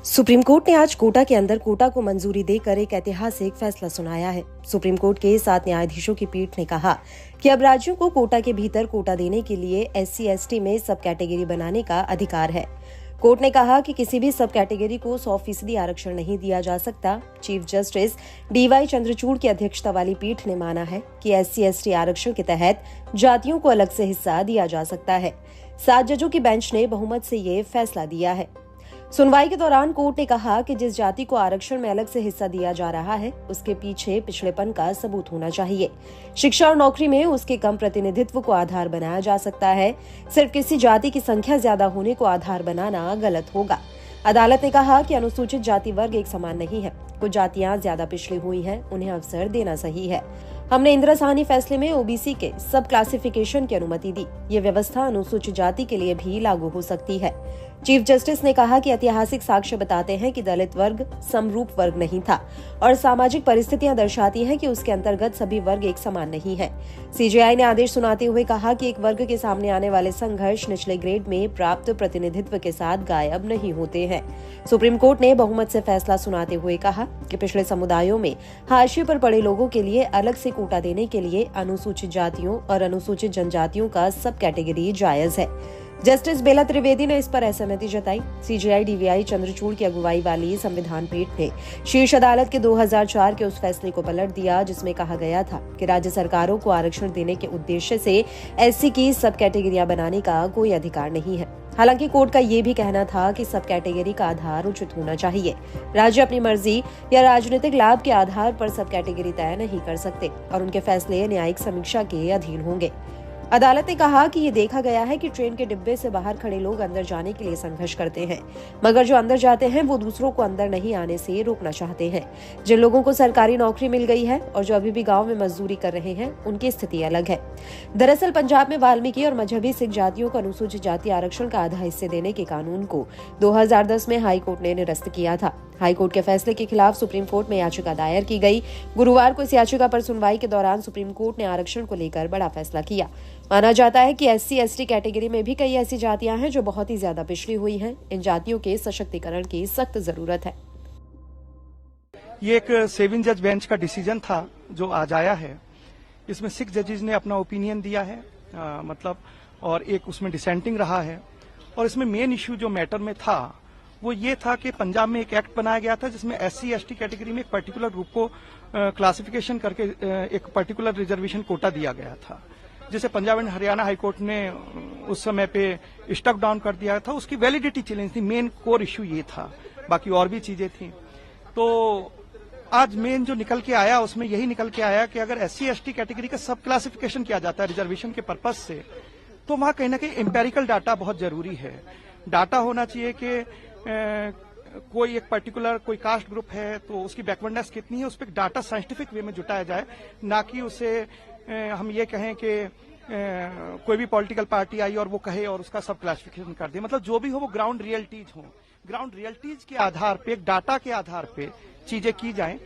Supreme court ने आज कोटा के अंदर कोटा को मंजूरी देकर एक ऐतिहासिक फैसला सुनाया है। सुप्रीम कोर्ट के 7 न्यायाधीशों की पीठ ने कहा कि अब राज्यों को कोटा के भीतर कोटा देने के लिए SC/ST में सब कैटेगरी बनाने का अधिकार है। कोर्ट ने कहा कि किसी भी सब कैटेगरी को 100% आरक्षण नहीं दिया जा सकता। चीफ जस्टिस DY चंद्रचूड़ की अध्यक्षता वाली पीठ ने माना है कि SC/ST आरक्षण के तहत जातियों को अलग से हिस्सा दिया जा सकता है। 7 जजों की बेंच ने बहुमत से ये फैसला दिया है। सुनवाई के दौरान कोर्ट ने कहा कि जिस जाति को आरक्षण में अलग से हिस्सा दिया जा रहा है, उसके पीछे पिछड़ेपन का सबूत होना चाहिए। शिक्षा और नौकरी में उसके कम प्रतिनिधित्व को आधार बनाया जा सकता है। सिर्फ किसी जाति की संख्या ज्यादा होने को आधार बनाना गलत होगा। अदालत ने कहा कि अनुसूचित जाति वर्ग एक समान नहीं है। कुछ जातियां ज्यादा पिछड़ी हुई हैं, उन्हें अवसर देना सही है। हमने इंदिरा साहनी फैसले में OBC के सब क्लासिफिकेशन की अनुमति दी। ये व्यवस्था अनुसूचित जाति के लिए भी लागू हो सकती है। चीफ जस्टिस ने कहा कि ऐतिहासिक साक्ष्य बताते हैं कि दलित वर्ग समरूप वर्ग नहीं था और सामाजिक परिस्थितियां दर्शाती हैं कि उसके अंतर्गत सभी वर्ग एक समान नहीं है। CJI ने आदेश सुनाते हुए कहा कि एक वर्ग के सामने आने वाले संघर्ष निचले ग्रेड में प्राप्त प्रतिनिधित्व के साथ गायब नहीं होते हैं। सुप्रीम कोर्ट ने बहुमत से फैसला सुनाते हुए कहा कि पिछड़े समुदायों में हाशिए पर पड़े लोगों के लिए अलग से कोटा देने के लिए अनुसूचित जातियों और अनुसूचित जनजातियों का सब कैटेगरी जायज है। जस्टिस बेला त्रिवेदी ने इस पर असहमति जताई। CJI DY चंद्रचूड़ की अगुवाई वाली संविधान पीठ ने शीर्ष अदालत के 2004 के उस फैसले को पलट दिया जिसमें कहा गया था कि राज्य सरकारों को आरक्षण देने के उद्देश्य से SC की सब कैटेगरियां बनाने का कोई अधिकार नहीं है। हालांकि कोर्ट का ये भी कहना था कि सब कैटेगरी का आधार उचित होना चाहिए। राज्य अपनी मर्जी या राजनीतिक लाभ के आधार पर सब कैटेगरी तय नहीं कर सकते और उनके फैसले न्यायिक समीक्षा के अधीन होंगे। अदालत ने कहा कि ये देखा गया है कि ट्रेन के डिब्बे से बाहर खड़े लोग अंदर जाने के लिए संघर्ष करते हैं, मगर जो अंदर जाते हैं वो दूसरों को अंदर नहीं आने से रोकना चाहते हैं। जिन लोगों को सरकारी नौकरी मिल गई है और जो अभी भी गांव में मजदूरी कर रहे हैं, उनकी स्थिति अलग है। दरअसल पंजाब में वाल्मीकि और मजहबी सिख जातियों को अनुसूचित जाति आरक्षण का आधा हिस्से देने के कानून को 2010 में हाई कोर्ट ने निरस्त किया था। हाई कोर्ट के फैसले के खिलाफ सुप्रीम कोर्ट में याचिका दायर की गई। गुरुवार को इस याचिका पर सुनवाई के दौरान सुप्रीम कोर्ट ने आरक्षण को लेकर बड़ा फैसला किया। माना जाता है कि SC/ST कैटेगरी में भी कई ऐसी जातियां हैं जो बहुत ही ज्यादा पिछड़ी हुई हैं। इन जातियों के सशक्तिकरण की सख्त जरूरत है। ये एक 7 जज बेंच का डिसीजन था जो आज आया है। इसमें 6 जजेस ने अपना ओपिनियन दिया है, और एक उसमें डिसेंटिंग रहा है। और इसमें मेन इश्यू जो मैटर में था वो ये था कि पंजाब में एक एक्ट बनाया गया था जिसमें SC/ST कैटेगरी में एक पर्टिकुलर ग्रुप को क्लासिफिकेशन करके एक पर्टिकुलर रिजर्वेशन कोटा दिया गया था, जिसे पंजाब एंड हरियाणा हाईकोर्ट ने उस समय पे स्टक डाउन कर दिया था। उसकी वैलिडिटी चैलेंज थी, मेन कोर इश्यू ये था, बाकी और भी चीजें थी। तो आज मेन जो निकल के आया उसमें यही निकल के आया कि अगर SC/ST कैटेगरी का सब क्लासिफिकेशन किया जाता है रिजर्वेशन के पर्पज से, तो वहां कहीं ना कहीं एम्पेरिकल डाटा बहुत जरूरी है। डाटा होना चाहिए कि कोई एक पर्टिकुलर कोई कास्ट ग्रुप है तो उसकी बैकवर्डनेस कितनी है, उस पर डाटा साइंटिफिक वे में जुटाया जाए, ना कि उसे हम ये कहें कि कोई भी पॉलिटिकल पार्टी आई और वो कहे और उसका सब क्लासिफिकेशन कर दे। मतलब जो भी हो वो ग्राउंड रियलिटीज हो, ग्राउंड रियलिटीज के आधार पे, डाटा के आधार पे चीजें की जाएं।